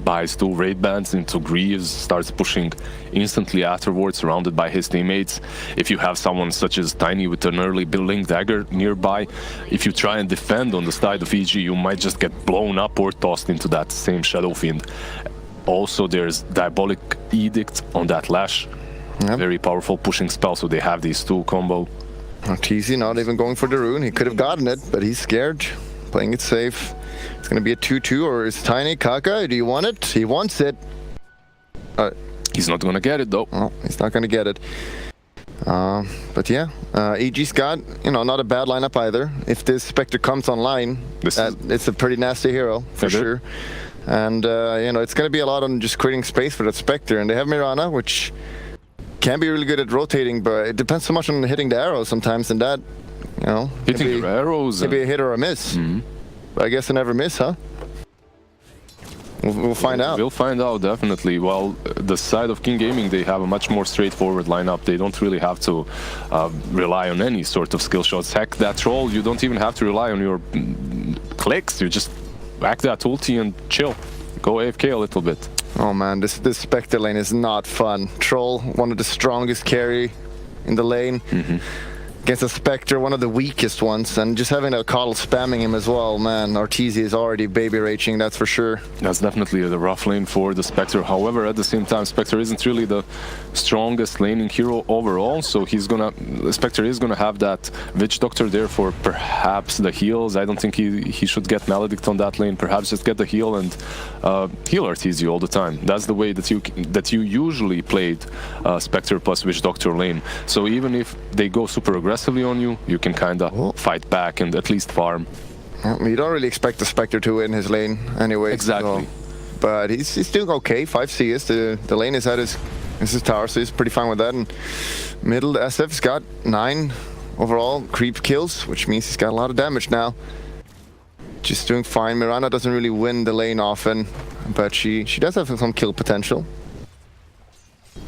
buys 2 raid bands into Greaves, starts pushing instantly afterwards, surrounded by his teammates. If you have someone such as Tiny with an early building dagger nearby, if you try and defend on the side of EG, you might just get blown up or tossed into that same Shadow Fiend. Also, there's Diabolic Edict on that Lash. Yep. Very powerful pushing spell, so they have these 2 combo. TZ not even going for the rune. He could have gotten it, but he's scared, playing it safe. It's going to be a 2-2, or is Tiny Kaka? Do you want it? He wants it. He's not going to get it, though. Oh, he's not going to get it. But yeah, EG's got, you know, not a bad lineup either. If this Spectre comes online, it's a pretty nasty hero, for sure. And, you know, it's going to be a lot on just creating space for that Spectre. And they have Mirana, which can be really good at rotating, but it depends so much on hitting the arrows sometimes, and that, you know, hitting the arrows, maybe a hit or a miss. But I guess a never miss, huh? We'll find out. We'll find out, definitely. Well, the side of King Gaming, they have a much more straightforward lineup. They don't really have to rely on any sort of skill shots. Heck, that troll, you don't even have to rely on your clicks. You just whack that ulti and chill. Go AFK a little bit. Oh man, this Spectre lane is not fun. Troll, one of the strongest carry in the lane. Against a Spectre, one of the weakest ones, and just having a Coddle spamming him as well, man, Ortiz is already baby raging, that's for sure. That's definitely the rough lane for the Spectre. However, at the same time, Spectre isn't really the strongest laning hero overall, so Spectre is gonna have that Witch Doctor there for perhaps the heals. I don't think he should get Maledict on that lane. Perhaps just get the heal and heal Ortiz all the time. That's the way that you usually played Spectre plus Witch Doctor lane. So even if they go super aggressive on you, you can kind of fight back and at least farm. You don't really expect the Spectre to win his lane anyway. Exactly. So, but he's doing okay. 5 CS. The lane is at his tower, so he's pretty fine with that. And middle, SF's got 9 overall creep kills, which means he's got a lot of damage now. Just doing fine. Mirana doesn't really win the lane often, but she does have some kill potential.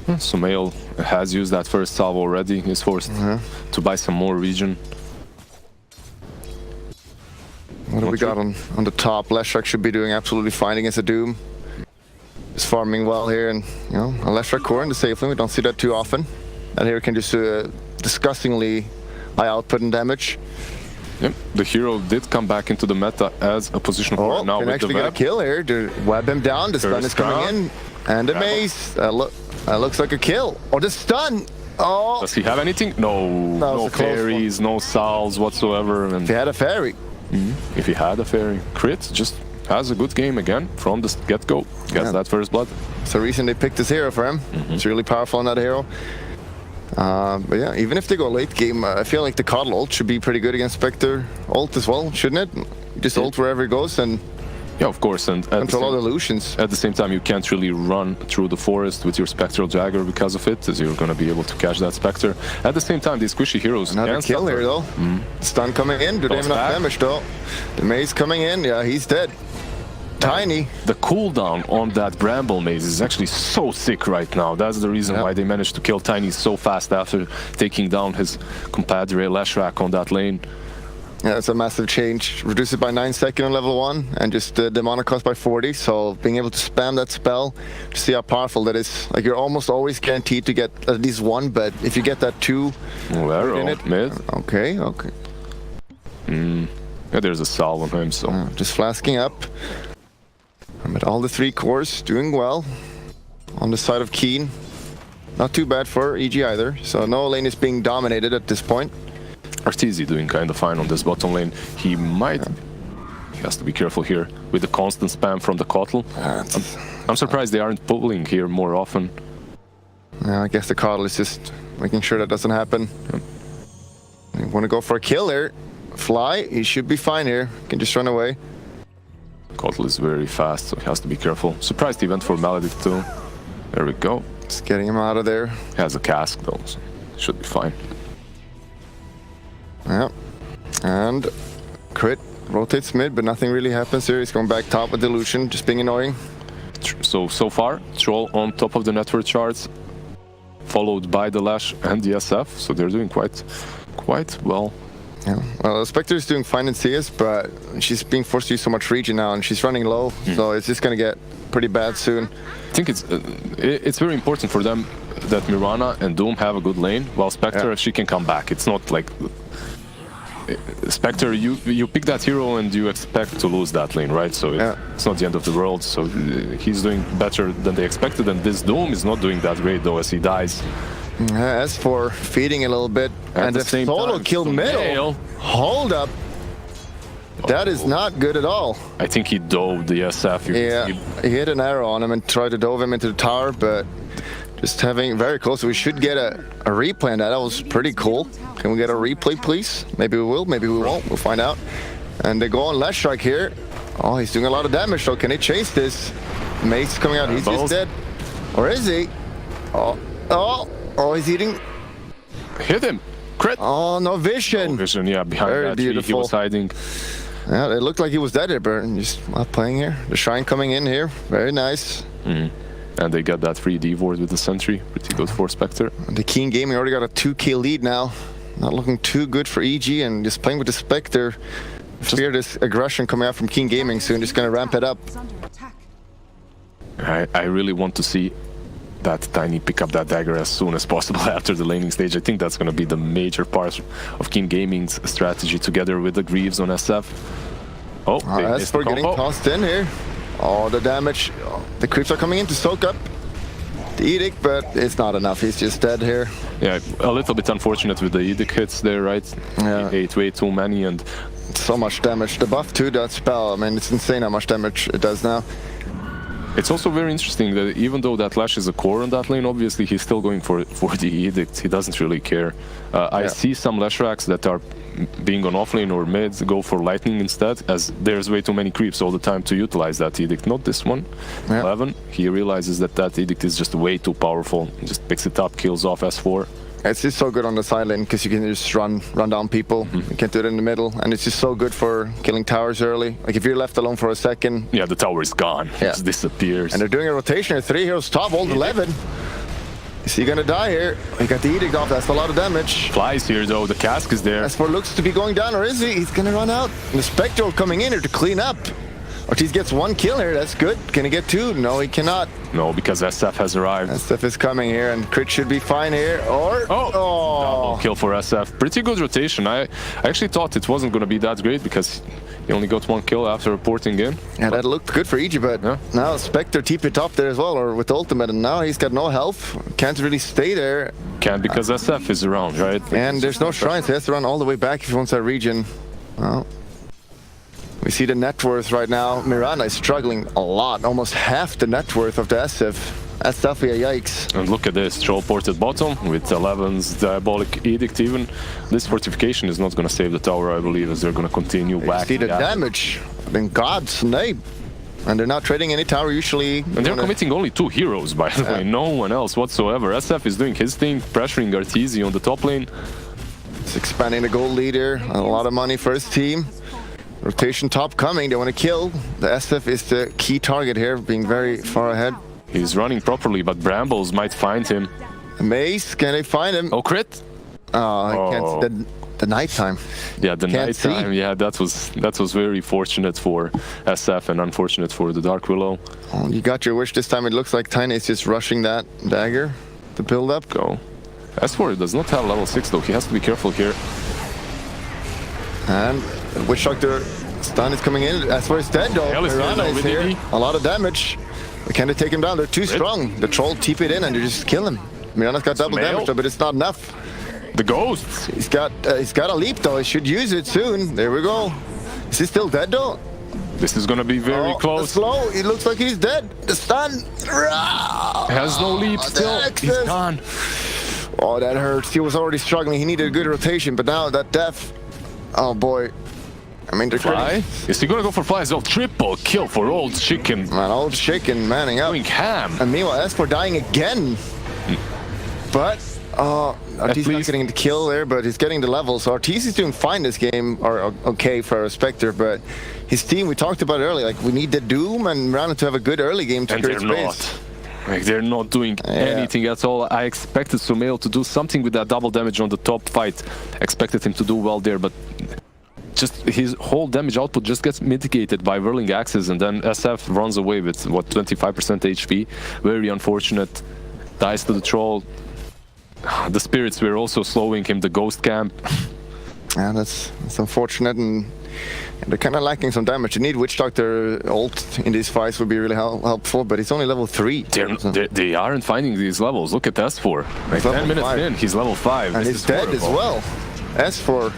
Sumail has used that first salve already. He's forced to buy some more region. What do we got on the top? Leshrac should be doing absolutely fine against the Doom. He's farming well here, and you know, a Leshrac core in the safe lane. We don't see that too often. And here can just disgustingly high output and damage. Yep, the hero did come back into the meta as a position for now. Can actually get a kill here. To web him down. The stun is coming in, and the mace. That looks like a kill. Or the stun. Oh. Does he have anything? No fairies, no salves whatsoever. And if he had a fairy. If he had a fairy. Crit just has a good game again from the get-go. Gets that first blood. It's the reason they picked this hero for him. It's really powerful on that hero. But yeah, even if they go late game, I feel like the Coddle ult should be pretty good against Spectre ult as well, shouldn't it? Just ult wherever it goes and... Yeah, of course, and control all the illusions. At the same time, you can't really run through the forest with your Spectral Dagger because of it, as you're going to be able to catch that Spectre. At the same time, these squishy heroes another kill here, though. Stun coming in. Do they have enough damage, though? The maze coming in. Yeah, he's dead. Tiny. The cooldown on that Bramble maze is actually so sick right now. That's the reason why they managed to kill Tiny so fast after taking down his compadre Leshrac on that lane. Yeah, it's a massive change. Reduce it by 9 seconds on level 1 and just the mana cost by 40. So being able to spam that spell to see how powerful that is. Like, you're almost always guaranteed to get at least 1, but if you get that 2 in it, mid. Okay. Yeah, there's a salve on him, so just flasking up. But all the 3 cores doing well on the side of Keen. Not too bad for EG either. So no lane is being dominated at this point. Arteezy doing kind of fine on this bottom lane. He has to be careful here with the constant spam from the Coddle. I'm surprised they aren't pulling here more often. Yeah, I guess the Coddle is just making sure that doesn't happen. You want to go for a kill here. Fly, he should be fine here. Can just run away. Coddle is very fast, so he has to be careful. Surprised he went for Maledict too. There we go. Just getting him out of there. He has a cask though, so should be fine. Yeah, and crit rotates mid, but nothing really happens here. He's going back top with Delusion, just being annoying. So far, Troll on top of the network charts, followed by the Lash and the SF, so they're doing quite well. Yeah. Well, Spectre is doing fine in CS, but she's being forced to use so much region now, and she's running low, so it's just going to get pretty bad soon. I think it's very important for them that Mirana and Doom have a good lane, while Spectre, she can come back. It's not like... Spectre, you pick that hero and you expect to lose that lane, right? So it's not the end of the world. So he's doing better than they expected, and this Doom is not doing that great though, as he dies. As for feeding a little bit, and the solo kill middle. Hold up. That is not good at all. I think he dove the SF. He hit an arrow on him and tried to dove him into the tower, but just having very close. We should get a replay on that. That was pretty cool. Can we get a replay, please? Maybe we will, maybe we won't. We'll find out. And they go on Last Strike here. Oh, he's doing a lot of damage, so can he chase this? Mace coming out. He's just dead. Or is he? Oh, he's eating. Hit him. Crit. Oh, no vision. No vision, yeah, behind very that tree he was hiding. Yeah, it looked like he was dead here, but just playing here. The Shrine coming in here. Very nice. And they got that free D ward with the sentry. Pretty good for Spectre. The Keen Gaming already got a 2k lead now. Not looking too good for EG, and just playing with the Spectre. Fear this aggression coming out from Keen Gaming soon. Just gonna ramp it up. I really want to see that Tiny pick up that dagger as soon as possible after the laning stage. I think that's going to be the major part of Keen Gaming's strategy, together with the Greaves on SF. Oh, as for getting tossed in here. Oh, the damage. The creeps are coming in to soak up the Edict, but it's not enough. He's just dead here. Yeah, a little bit unfortunate with the Edict hits there, right? Yeah. He ate way too many, and so much damage. The buff to that spell, I mean, it's insane how much damage it does now. It's also very interesting that even though that Lash is a core on that lane, obviously he's still going for the Edict. He doesn't really care. I see some Lash racks that are being on offlane or mid go for Lightning instead, as there's way too many creeps all the time to utilize that Edict. Not this one. 11, he realizes that Edict is just way too powerful. He just picks it up, kills off S4. It's just so good on the side lane because you can just run down people. You can't do it in the middle, and it's just so good for killing towers early. Like if you're left alone for a second. Yeah, the tower is gone. It just disappears. And they're doing a rotation here. 3 heroes top, ult 11. Is he gonna die here? He got the Edict off. That's a lot of damage. Flies here though. The cask is there. S4 looks to be going down, or is he? He's gonna run out. And the Spectral coming in here to clean up. Ortiz gets 1 kill here, that's good. Can he get 2? No, he cannot. No, because SF has arrived. SF is coming here, and Crit should be fine here, or... Double kill for SF. Pretty good rotation. I actually thought it wasn't going to be that great, because he only got 1 kill after reporting in. Yeah, that looked good for EG, but now Spectre TP top there as well, or with ultimate, and now he's got no health. Can't really stay there. Can't, because SF is around, right? And there's no shrines, so he has to run all the way back if he wants that region. Well... We see the net worth right now. Mirana is struggling a lot, almost half the net worth of the SF. That's definitely a yikes. And look at this, Troll ported bottom with 11's Diabolic Edict even. This fortification is not going to save the tower, I believe, as they're going to continue whacking. See the damage, in God's name. And they're not trading any tower usually. And they're committing only 2 heroes, by the way, no one else whatsoever. SF is doing his thing, pressuring Arteezy on the top lane. It's expanding the gold leader, a lot of money for his team. Rotation top coming, they want to kill. The SF is the key target here, being very far ahead. He's running properly, but Brambles might find him. Mace, can they find him? Oh, crit? I can't. The nighttime. Yeah, the nighttime. Yeah, that was very fortunate for SF and unfortunate for the Dark Willow. Oh, you got your wish this time. It looks like Tiny is just rushing that dagger to build up. Go. S4 does not have level 6 though. He has to be careful here. And Witch Doctor stun is coming in. S4 is dead though. Mirana is here. A lot of damage. Can they take him down? They're too strong. The troll TP it in and they just kill him. Mirana's got double damage though, but it's not enough. The ghost. He's got a leap though. He should use it soon. There we go. Is he still dead though? This is gonna be very close. The slow. It looks like he's dead. The stun. Has no leap still. He's gone. Oh, that hurts. He was already struggling. He needed a good rotation, but now that death. Oh boy. I mean, they're Fly? Is he gonna go for Fly as well? Triple kill for Old Chicken. Man, Old Chicken manning up. Doing ham. And meanwhile, S4 dying again. But Arteezy not getting the kill there, but he's getting the level. So Arteezy is doing fine this game, or okay for a Spectre, but his team, we talked about it earlier, like we need the Doom and Mirana to have a good early game to create space. Like, they're not doing anything at all. I expected Sumail to do something with that double damage on the top fight. Expected him to do well there, but just his whole damage output just gets mitigated by whirling axes, and then SF runs away with, what, 25% HP. Very unfortunate. Dies to the troll. The spirits were also slowing him, the ghost camp. Yeah, that's unfortunate, and they're kind of lacking some damage. You need Witch Doctor ult in these fights would be really helpful, but it's only level 3. They aren't finding these levels. Look at S4. Like 10 minutes in, he's level 5. And he's dead as well. S4.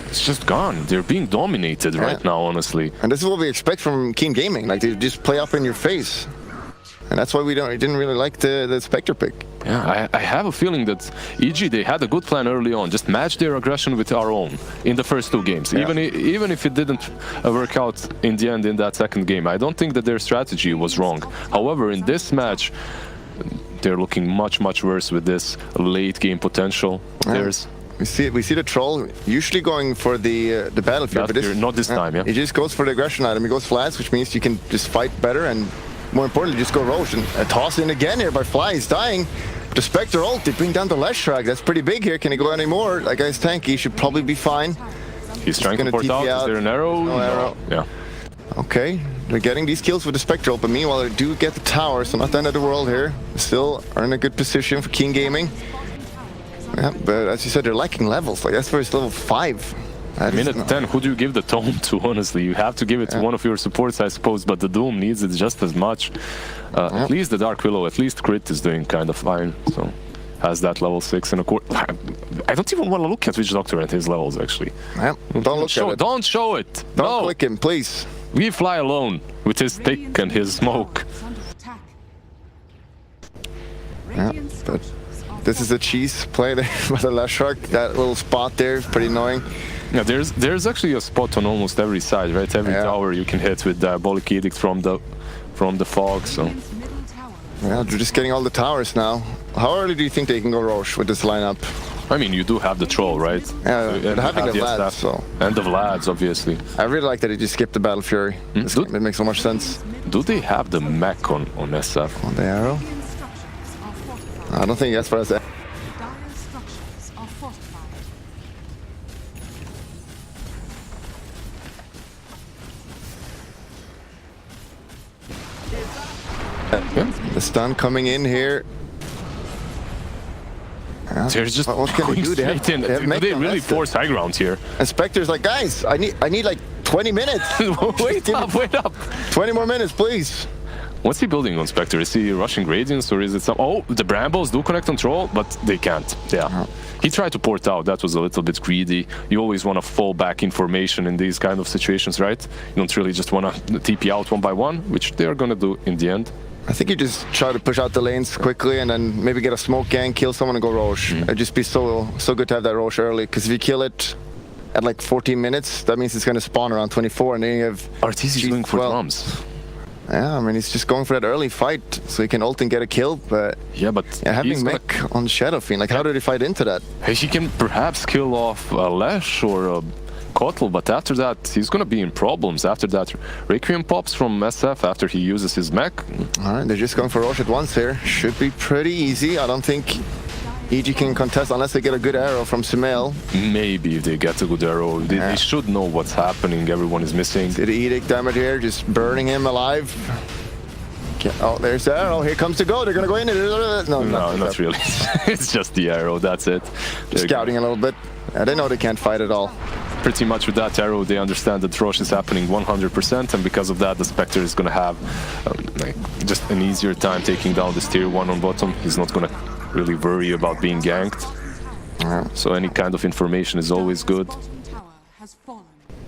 It's just gone. They're being dominated right now, honestly. And this is what we expect from Keen Gaming. Like, they just play up in your face. And that's why we didn't really like the Spectre pick. Yeah, I have a feeling that EG, they had a good plan early on. Just match their aggression with our own in the first 2 games. Yeah. Even if it didn't work out in the end in that second game, I don't think that their strategy was wrong. However, in this match, they're looking much, much worse with this late game potential. There's... We see the troll usually going for the battlefield, but not this time. Yeah, he just goes for the aggression item. He goes flats, which means you can just fight better, and more importantly, just go Roche and toss in again here by Fly. He's dying. The Spectre ult, they bring down the Leshrac. That's pretty big here. Can he go any more? That guy's tanky. He should probably be fine. He's trying to port out. Is there an arrow? No arrow. Yeah. Okay, they're getting these kills with the Spectre ult, but meanwhile they do get the tower, so not the end of the world here. Still are in a good position for Keen Gaming. Yeah, but as you said, they're lacking levels. Like, that's for his level 5. Minute 10, who do you give the tome to, honestly? You have to give it to one of your supports, I suppose, but the Doom needs it just as much. At least the Dark Willow, at least Crit is doing kind of fine, so has that level 6 and a quarter. I don't even want to look at Witch Doctor at his levels, actually. Yeah, don't look at it. Don't show it! Don't click him, please. We Fly alone, with his stick and his smoke. Yeah, but this is a cheese play there by the Leshrac. That little spot there is pretty annoying. Yeah, there's actually a spot on almost every side, right? Every tower you can hit with Diabolic Edict from the fog. So yeah, they're just getting all the towers now. How early do you think they can go Roche with this lineup? I mean, you do have the troll, right? Yeah, and having the Vlads, so. And the Vlads, obviously. I really like that he just skipped the Battle Fury. It makes so much sense. Do they have the mech on SF? On the arrow? I don't think that's for us. The stun coming in here. They're just what can they do? They really force high ground here. And Spectre's like, guys, I need like 20 minutes. wait up. 20 more minutes, please. What's he building on Spectre? Is he rushing Gradients, or is it some... Oh, the Brambles do connect on Troll, but they can't. Yeah. He tried to port out. That was a little bit greedy. You always want to fall back in formation in these kind of situations, right? You don't really just want to TP out one by one, which they're going to do in the end. I think you just try to push out the lanes quickly and then maybe get a smoke gang, kill someone and go Roche. It'd just be so good to have that Roche early, because if you kill it at like 14 minutes, that means it's going to spawn around 24, and then you have... Arteezy's going for drums. Yeah, I mean, he's just going for that early fight, so he can ult and get a kill, but... Yeah, but... Yeah, having mech on Shadow Fiend, like, how did he fight into that? He can perhaps kill off a Lesh or a Kotl, but after that, he's gonna be in problems. After that, Requiem pops from SF after he uses his mech. Alright, they're just going for Roche at once here. Should be pretty easy. I don't think EG can contest unless they get a good arrow from Sumail. Maybe if they get a good arrow. They should know what's happening. Everyone is missing. See the Edict damage here, just burning him alive. Oh, there's the arrow. Here comes the go. They're gonna go in. No, not really. It's just the arrow. That's it. Just scouting a little bit. Yeah, they know they can't fight at all. Pretty much with that arrow, they understand that Roche is happening 100%, and because of that, the Spectre is going to have just an easier time taking down this tier 1 on bottom. He's not going to really worry about being ganked. So any kind of information is always good.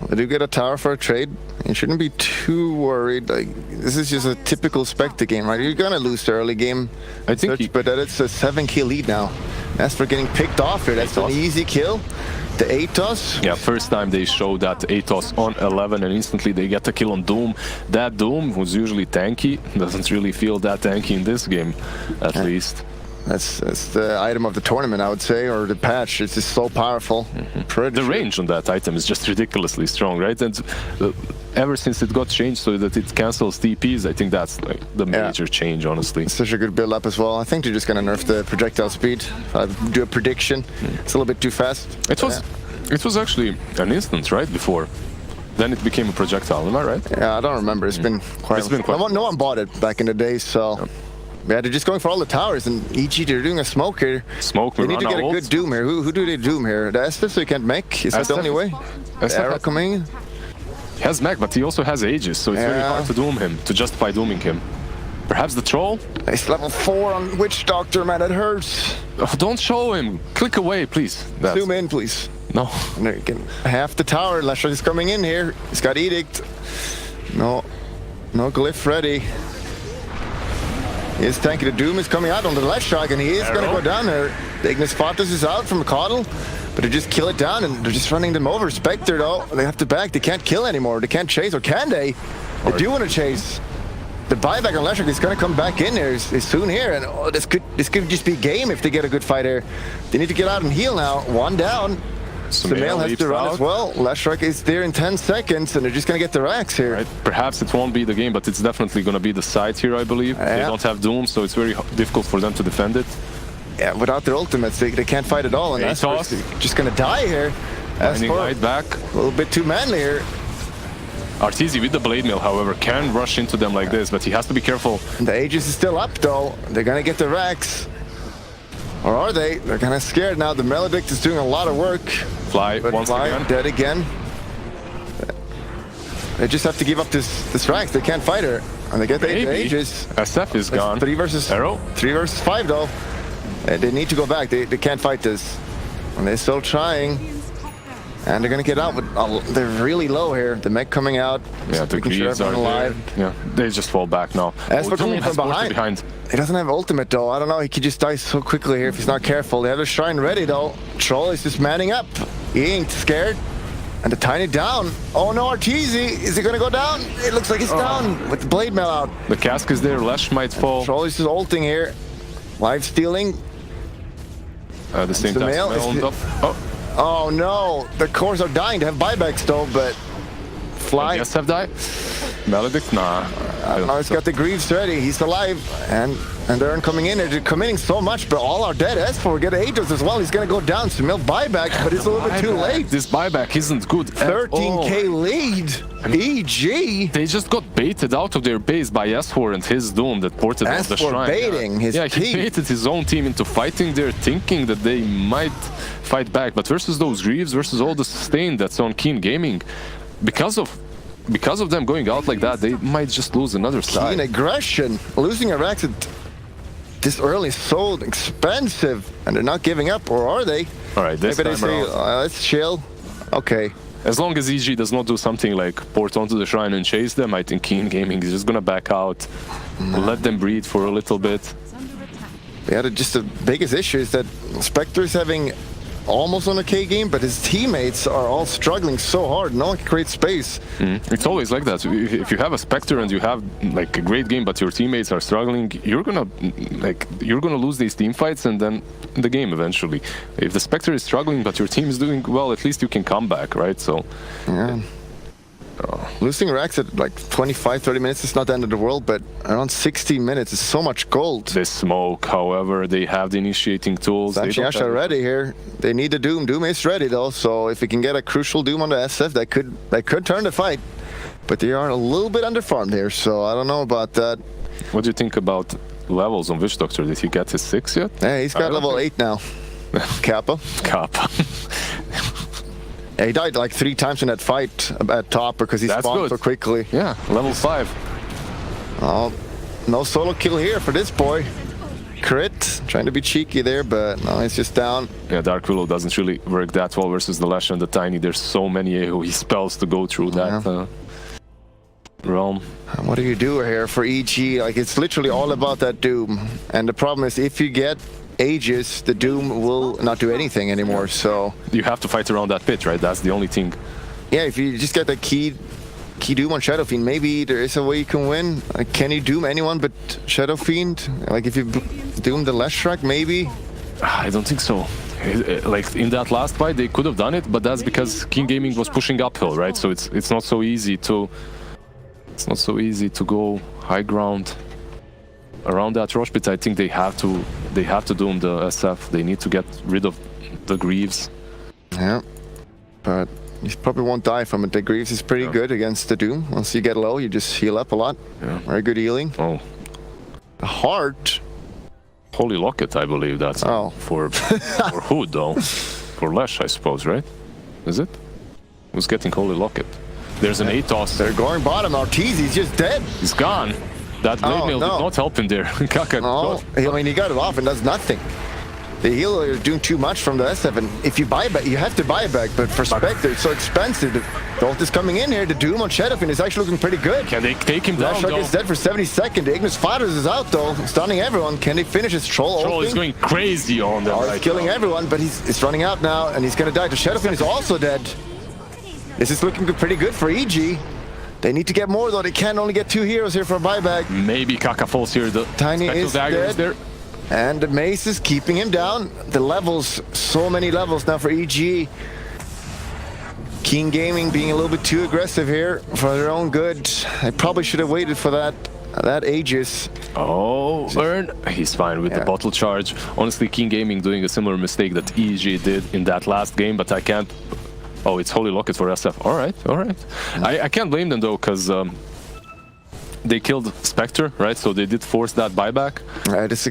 They do get a tower for a trade. You shouldn't be too worried. Like, this is just a typical Spectre game, right? You're gonna lose the early game, I think, but that it's a 7-kill lead now. That's for getting picked off here. That's an easy kill. The Atos. Yeah, first time they show that Atos on 11, and instantly they get a kill on Doom. That Doom, who's usually tanky, doesn't really feel that tanky in this game, at least. That's the item of the tournament, I would say, or the patch. It's just so powerful. The range on that item is just ridiculously strong, right? And ever since it got changed so that it cancels TPs, I think that's like the major change, honestly. It's such a good build-up as well. I think they're just going to nerf the projectile speed. If I do a prediction, it's a little bit too fast. It was actually an instant, right, before. Then it became a projectile, am I right? Yeah, I don't remember. It's been quite... No one bought it back in the day, so... Yeah, they're just going for all the towers, and EG, they're doing a smoke here. Smoke, they need to get a good Doom here. Who do they Doom here? The Estes, so you can't mech? Is that the only way? The arrow coming? He has mech, but he also has Aegis, so it's very hard to Doom him, to justify Dooming him. Perhaps the Troll? It's level 4 on Witch Doctor, man, that hurts. Oh, don't show him. Click away, please. Zoom in, please. No. Half the tower. Leshrac is coming in here. He's got Edict. No glyph ready. He is tanky. The Doom is coming out on the Leshrac, and he is going to go down there. The Ignis Fatuus is out from Coddle, but they just kill it down, and they're just running them over. Spectre, though, they have to back. They can't kill anymore. They can't chase, or can they? They do want to chase. The buyback on Leshrac is going to come back in there. Is soon here, and this could just be game if they get a good fight here. They need to get out and heal now. One down. Sumail has to run as well. Leshrac is there in 10 seconds, and they're just going to get the racks here. Right. Perhaps it won't be the game, but it's definitely going to be the side here, I believe. They don't have Doom, so it's very difficult for them to defend it. Yeah, without their ultimates, they can't fight at all. And that's just going to die here. Right back. A little bit too manly here. Arteezy with the Blade Mail, however, can rush into them like this, but he has to be careful. And the Aegis is still up, though. They're going to get the racks. Or are they? They're kind of scared now. The Maledict is doing a lot of work. Fly once again. Dead again. They just have to give up this racks. They can't fight her. And they get the Aegis. SF is gone. 3 versus Arrow. 3 versus 5, though. They need to go back. They can't fight this. And they're still trying. And they're going to get out, but they're really low here. The mech coming out. Yeah, the Greaves are alive. Yeah, they just fall back now. Esper coming from behind. He doesn't have ultimate, though. I don't know. He could just die so quickly here if he's not careful. They have the Shrine ready, though. Troll is just manning up. He ain't scared. And the Tiny down. Oh, no, Arteezy. Is he going to go down? It looks like he's down with the Blade Mail out. The cask is there. Lesh might fall. Troll is just ulting here. Life stealing. At the same time, Oh no, the cores are dying. They have buybacks though, but Fly. Yes, have died. Maledict, nah. I don't know. He's got the Greaves ready. He's alive, and they're coming in. They're committing so much, but all are dead. S4 get Aegis as well. He's gonna go down. Sumail buyback, but it's a little bit too late. This buyback isn't good. 13k lead. EG. They just got baited out of their base by S4 and his Doom that ported on the Shrine. Baiting his team. He baited his own team into fighting there, thinking that they might fight back. But versus those Greaves, versus all the sustain that's on Keen Gaming, because of them going out like that, they might just lose another side. Keen aggression. Losing a Rax this early is so expensive, and they're not giving up, or are they? All right, this Maybe they say, let's chill. Okay. As long as EG does not do something like port onto the Shrine and chase them, I think Keen Gaming is just gonna back out, let them breathe for a little bit. Yeah, just the biggest issue is that Spectre is having almost on a K game, but his teammates are all struggling so hard. No one can create space. It's always like that. If you have a Spectre and you have like a great game, but your teammates are struggling, you're gonna lose these team fights and then the game eventually. If the Spectre is struggling, but your team is doing well, at least you can come back, right? So. Yeah. Losing racks at like 25-30 minutes is not the end of the world, but around 16 minutes is so much gold. They smoke, however, they have the initiating tools. Sanchiash are ready here. They need the Doom. Doom is ready though, so if we can get a crucial Doom on the SF, that could turn the fight. But they are a little bit underfarmed here, so I don't know about that. What do you think about levels on Witch Doctor? Did he get his 6 yet? Yeah, he's got level 8 now. Kappa. Kappa. Yeah, he died like 3 times in that fight at top because he spawned so quickly. Yeah, level 5. Oh, no solo kill here for this boy. Crit, trying to be cheeky there, but no, he's just down. Yeah, Dark Willow doesn't really work that well versus the Lash and the Tiny. There's so many AoE spells to go through that realm. What do you do here for EG? Like, it's literally all about that Doom. And the problem is, if you get Aegis, the Doom will not do anything anymore, so... You have to fight around that pit, right? That's the only thing. Yeah, if you just get the key key Doom on Shadow Fiend. Maybe there is a way you can win. Can you Doom anyone but Shadow Fiend? Like if you Doom the Leshrac, maybe? I don't think so. Like in that last fight, they could have done it, but that's because King Gaming was pushing uphill, right? So it's not so easy to go high ground around that Rosh Pit. I think they have to Doom the SF. They need to get rid of the Greaves. Yeah, but you probably won't die from it. The Greaves is pretty good against the Doom. Once you get low, you just heal up a lot. Yeah. Very good healing. Oh, a heart. Holy Locket, I believe that's for who though? For Lesh, I suppose, right? Is it? Who's getting Holy Locket? There's an Atos. They're going bottom. Arteezy's just dead. He's gone. That blade mail did not help him there. Kaka. No, I mean, he got it off and does nothing. The healer is doing too much from the S7. If you buy back, you have to buy back, but for Spectre, it's so expensive. The ult is coming in here. The Doom on Shadow Fiend is actually looking pretty good. Can they take him down, though? Is dead for 70 seconds. The Ignis Fighters is out, though, stunning everyone. Can they finish his Troll? Troll is going crazy on them he's killing everyone, but he's running out now, and he's going to die. The Shadow Fiend is also dead. This is looking pretty good for EG. They need to get more, though. They can't only get 2 heroes here for a buyback. Maybe Kaka falls here. The Tiny is dagger dead. is there. And the Mace is keeping him down. The levels, so many levels now for EG. King Gaming being a little bit too aggressive here for their own good. I probably should have waited for that Aegis. Oh, Burn. He's fine with the bottle charge. Honestly, King Gaming doing a similar mistake that EG did in that last game, but I can't... Oh, it's Holy Locket for SF. All right, all right. I can't blame them, though, because... they killed Spectre, right? So they did force that buyback. It's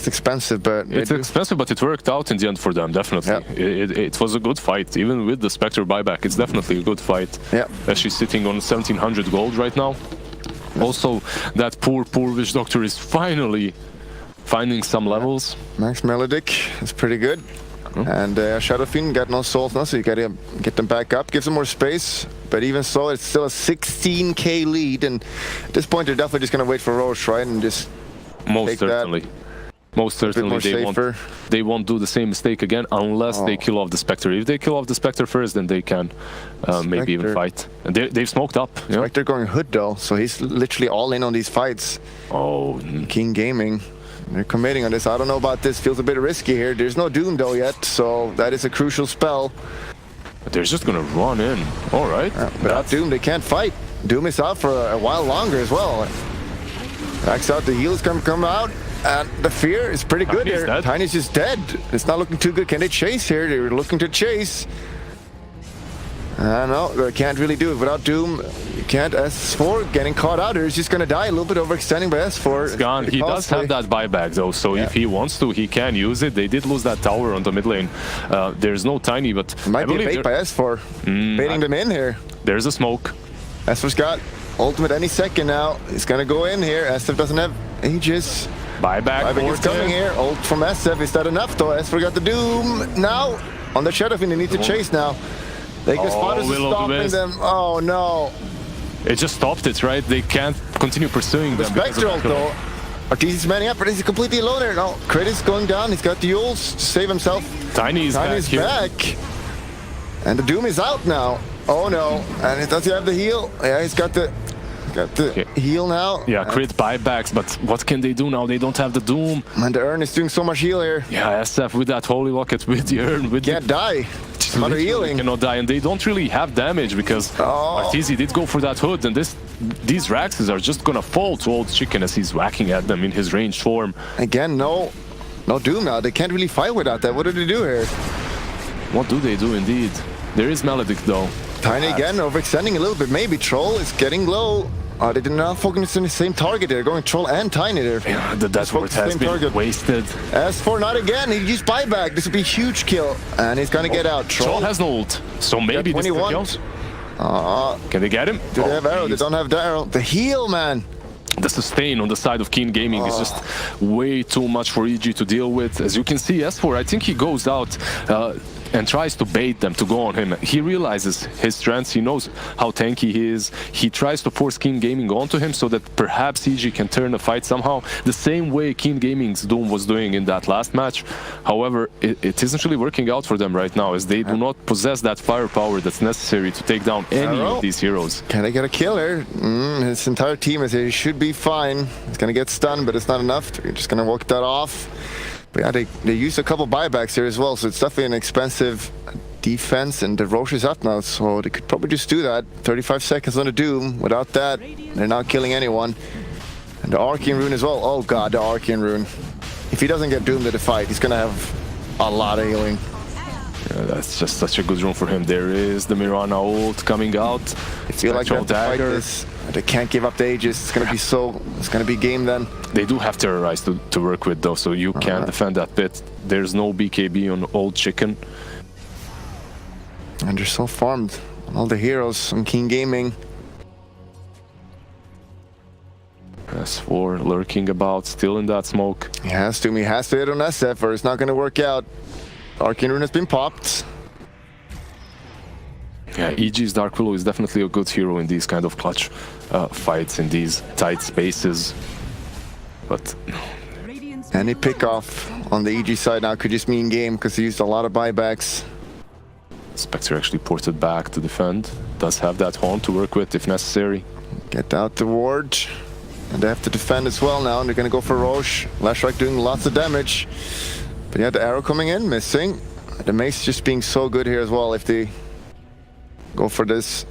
expensive, but... It's expensive, but it worked out in the end for them, definitely. Yeah. It was a good fight, even with the Spectre buyback. It's definitely a good fight. Yeah. She's sitting on 1700 gold right now. Also, that poor Witch Doctor is finally finding some levels. Max Melodic is pretty good. And Shadow Fiend got no souls now, so you gotta get them back up, give them more space. But even so, it's still a 16k lead, and at this point they're definitely just gonna wait for Roche, right? And just most certainly. Most certainly they won't do the same mistake again unless they kill off the Spectre. If they kill off the Spectre first, then they can maybe even fight. And they've smoked up. Spectre going Hood though, so he's literally all in on these fights. Oh, King Gaming. They're committing on this. I don't know about this. Feels a bit risky here. There's no Doom though yet, so that is a crucial spell. They're just gonna run in. All right. Without Doom, they can't fight. Doom is out for a while longer as well. Backs out. The heals come out, and the fear is pretty good here. Tiny's just dead. It's not looking too good. Can they chase here? They're looking to chase. No, they can't really do it without Doom. You can't. S4 getting caught out here. He's just gonna die. A little bit overextending by S4. It's gone. He does have that buyback though, so if he wants to, he can use it. They did lose that tower on the mid lane. There's no Tiny, but it might be a bait by S4. Baiting them in here. There's a smoke. S4's got ultimate any second now. He's gonna go in here. SF doesn't have Aegis. Buyback is coming here. Ult from SF. Is that enough though? S4 got the Doom. Now on the Shadow Fiend, they need to chase now. They just stopping them. Oh no. It just stopped it, right? They can't continue pursuing them. Spectre ult though. Arteezy's manning up, but he's completely alone there. No, Crit is going down. He's got the ults to save himself. Tiny's back. And the Doom is out now. Oh no. And does he have the heal? Yeah, he's got the heal now. Yeah, crit buybacks, but what can they do now? They don't have the Doom. And the Urn is doing so much heal here. Yeah, SF with that Holy Locket, with the Urn, with can't die. Another healing. Cannot die, and they don't really have damage because Arteezy did go for that Hood, and these Raxes are just gonna fall to Old Chicken as he's whacking at them in his ranged form. Again, no Doom now. They can't really fight without that. What do they do here? What do they do indeed? There is Melodic though. Tiny again, overextending a little bit. Maybe Troll is getting low. They did not focus on the same target. They're going Troll and Tiny there. Yeah, that word has been wasted. S4 not again. He used buyback. This would be a huge kill. And he's going to get out. Troll has no ult. So maybe this is the kill. Can they get him? Do they have arrow? They don't have the arrow. The heal, man. The sustain on the side of King Gaming is just way too much for EG to deal with. As you can see, S4, I think he goes out. and tries to bait them to go on him. He realizes his strengths, he knows how tanky he is. He tries to force Keen Gaming onto him so that perhaps EG can turn the fight somehow, the same way Keen Gaming's Doom was doing in that last match. However, it isn't really working out for them right now, as they do not possess that firepower that's necessary to take down any of these heroes. Can they get a kill here? His entire team is here. He should be fine. He's gonna get stunned, but it's not enough. They're just gonna walk that off. But yeah, they used a couple buybacks here as well, so it's definitely an expensive defense, and the Roche is up now, so they could probably just do that. 35 seconds on the Doom. Without that, they're not killing anyone. And the Arcane Rune as well. Oh god, the Arcane Rune. If he doesn't get doomed to the fight, he's gonna have a lot of healing. Yeah, that's just such a good rune for him. There is the Mirana ult coming out. I feel like they have to fight this. They can't give up the Aegis. It's gonna be game then. They do have Terrorize to work with though, so you can defend that pit. There's no BKB on Old Chicken. And they're so farmed. All the heroes on Keen Gaming. S4 lurking about, still in that smoke. He has to hit on SF or it's not gonna work out. Arcane Rune has been popped. Yeah, EG's Dark Willow is definitely a good hero in these kind of clutch fights, in these tight spaces. But any pick off on the EG side now could just mean game, because he used a lot of buybacks. Spectre actually ported back to defend. Does have that haunt to work with if necessary. Get out the ward. And they have to defend as well now, and they're gonna go for Roche. Lashrak doing lots of damage. But yeah, the arrow coming in, missing. The mace just being so good here as well if they go for this.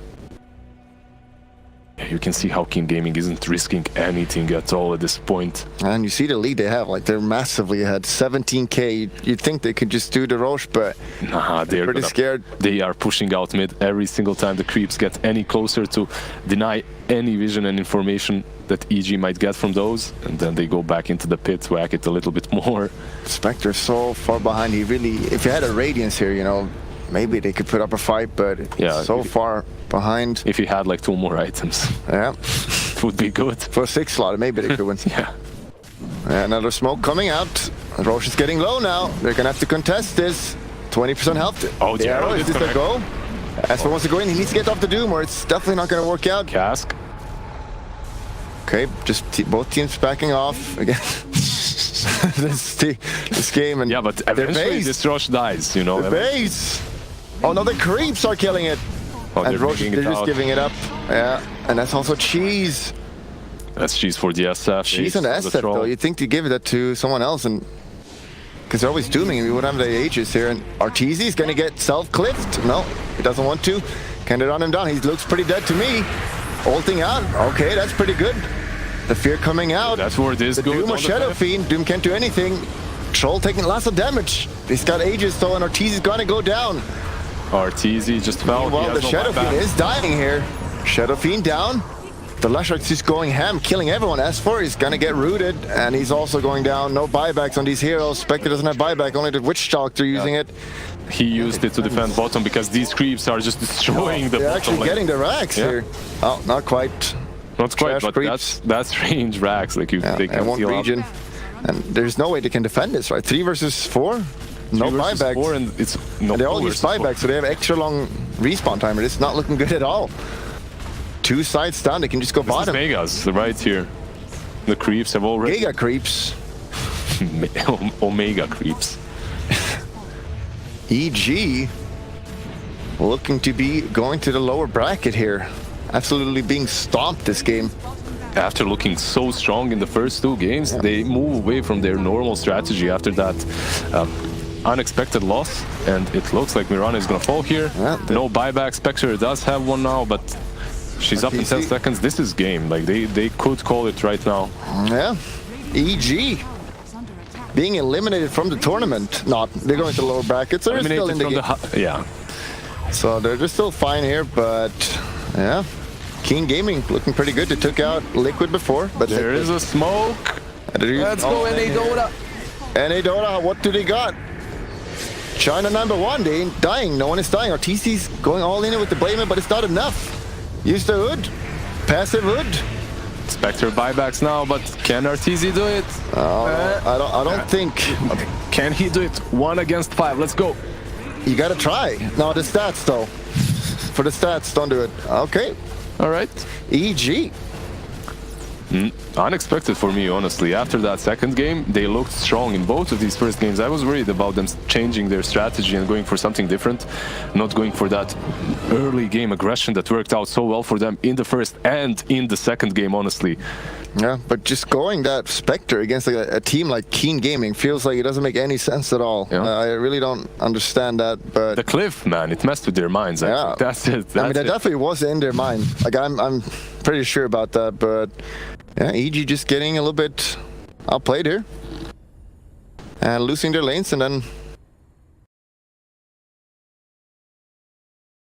You can see how Keen Gaming isn't risking anything at all at this point. And you see the lead they have, like they're massively ahead, 17k. You'd think they could just do the Roche, but nah, they're pretty scared. They are pushing out mid every single time the creeps get any closer to deny any vision and information that EG might get from those, and then they go back into the pit, whack it a little bit more. Spectre's so far behind. He really, if you had a Radiance here, you know, maybe they could put up a fight, but yeah, so far behind. If he had like 2 more items, yeah, it would be good. For a 6 slot, maybe they could win. Yeah. Another smoke coming out. Roche is getting low now. They're gonna have to contest this. 20% health. Oh, the arrow is this a go? As wants to go in, he needs to get off the Doom, or it's definitely not gonna work out. Cask. Okay, just both teams backing off again. this game, and yeah, but eventually this Roche dies, you know. The base. Oh no, the creeps are killing it. Oh, and Roche, they're just giving it up. Yeah, and that's also cheese. That's cheese for the SF. Cheese and SF though. You'd think to give that to someone else, and because they're always dooming him, we would have the Aegis here. And Arteezy is gonna get self-clipped. No, he doesn't want to. Can they run him down? He looks pretty dead to me. Ulting out. Okay, that's pretty good. The fear coming out. That's where this goes. Doom or Shadow Fiend. Doom can't do anything. Troll taking lots of damage. He's got Aegis though, and Arteezy's gonna go down. Arteezy just fell. Well, the Shadow Fiend is dying here. Shadow Fiend down. The Lashrak's just going ham, killing everyone. S4 is gonna get rooted, and he's also going down. No buybacks on these heroes. Spectre doesn't have buyback, only the Witch Doctor using it. He used it to defend bottom because these creeps are just destroying the bottom. They're actually getting the racks here. Oh, not quite. Not quite, but that's range racks. Like they can one region. And there's no way they can defend this, right? 3 versus 4? No buybacks. 4 and it's no. And they all use buybacks, so they have extra long respawn timer. It's not looking good at all. 2 sides down, they can just go bottom. This is Megas right here. The creeps have already... Giga creeps. Omega creeps. EG looking to be going to the lower bracket here. Absolutely being stomped this game. After looking so strong in the first 2 games, they move away from their normal strategy after that unexpected loss. And it looks like Mirana is going to fall here. No buyback. Spectre does have one now, but she's up in 10 seconds. This is game. Like they could call it right now. Yeah. EG being eliminated from the tournament. Not, they're going to the lower brackets. They're still in the game. Yeah. So they're just still fine here, but yeah. Keen Gaming looking pretty good. They took out Liquid before, but there is a smoke. Let's go, NA Dota. NA Dota, what do they got? China #1, they ain't dying. No one is dying. Arteezy's going all in it with the Blame It, but it's not enough. Use the hood. Passive hood. Spectre buybacks now, but can Arteezy do it? I don't think. Can he do it? 1 against 5. Let's go. You gotta try. No, the stats though. For the stats, don't do it. Okay. All right. EG. Unexpected for me, honestly. After that second game, they looked strong in both of these first games. I was worried about them changing their strategy and going for something different, not going for that early game aggression that worked out so well for them in the first and in the second game, honestly. Yeah, but just going that Spectre against a team like Keen Gaming feels like it doesn't make any sense at all. Yeah. I really don't understand that, but... The cliff, man, it messed with their minds. Yeah. That's it. I mean, that definitely was in their mind. Like, I'm pretty sure about that, but... Yeah, EG just getting a little bit outplayed here. And losing their lanes and then